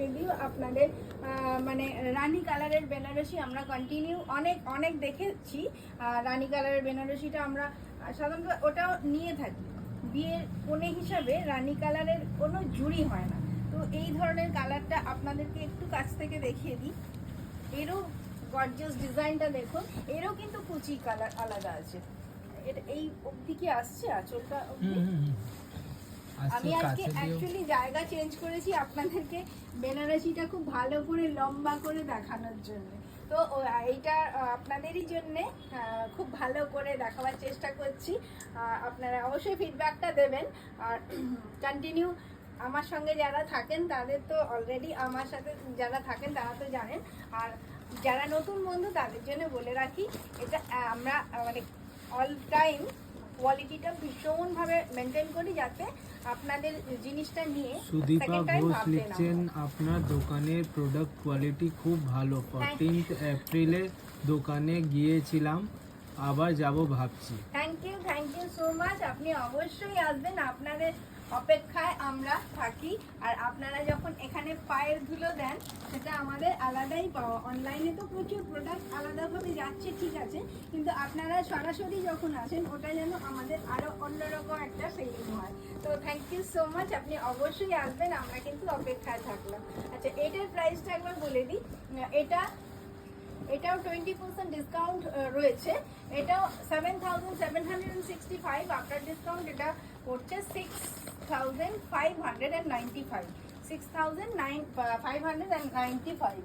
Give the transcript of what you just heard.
যদিও আপনাদের মানে রানী কালারের বেনারসি আমরা কন্টিনিউ অনেক দেখেছি। রানী কালারের বেনারসিটা আমরা সাধারণত ওটাও নিয়ে থাকি। বিয়ের কনে হিসাবে রানী কালারের কোনো জুড়ি হয় না। তো এই ধরনের কালারটা আপনাদেরকে একটু কাছ থেকে দেখিয়ে দিই। এরও গর্জিয়াস ডিজাইনটা দেখুন, এরও কিন্তু কুচি কালার আলাদা আছে। এটা এই অবধি কি আসছে আঁচলটা অবধি? আমি আজকে অ্যাকচুয়ালি জায়গা চেঞ্জ করেছি আপনাদেরকে বেনারসিটা খুব ভালো করে লম্বা করে দেখানোর জন্য। তো এইটা আপনাদেরই জন্যে খুব ভালো করে দেখাবার চেষ্টা করছি। আপনারা অবশ্যই ফিডব্যাকটা দেবেন। আর কন্টিনিউ আমার সঙ্গে যারা থাকেন তাদের তো অলরেডি, আমার সাথে যারা থাকেন তারা তো জানেন। আর যারা নতুন বন্ধু তাদের জন্য বলে রাখি, এটা আমরা মানে অল টাইম কোয়ালিটিটা ভীষণভাবে মেনটেন করি যাতে আপনাদের জিনিসটা নিয়ে সুদীপা ঘোষ লিখছেন আপনার দোকানের প্রোডাক্ট কোয়ালিটি খুব ভালো। 14 এপ্রিলে দোকানে গিয়েছিলাম, আবার যাব ভাবছি। Thank you so much. আপনি অবশ্যই আসবেন, আপনাদের অপেক্ষায় আমরা থাকি। আর আপনারা যখন এখানে পায়ের ধুলো দেন সেটা আমাদের আলাদাই পাওয়া। অনলাইনে তো প্রচুর প্রোডাক্ট আলাদাভাবে যাচ্ছে, ঠিক আছে, কিন্তু আপনারা সরাসরি যখন আসেন ওটা যেন আমাদের আরও অন্যরকম একটা ফিলিং হয়। তো থ্যাংক ইউ সো মাচ, আপনি অবশ্যই আসবেন, আমরা কিন্তু অপেক্ষায় থাকলাম। আচ্ছা, এটার প্রাইসটা একবার বলে দিই। এটাও 20% ডিসকাউন্ট রয়েছে। এটাও 7765, আফটার ডিসকাউন্ট এটা পড়ছে 6595, 6595।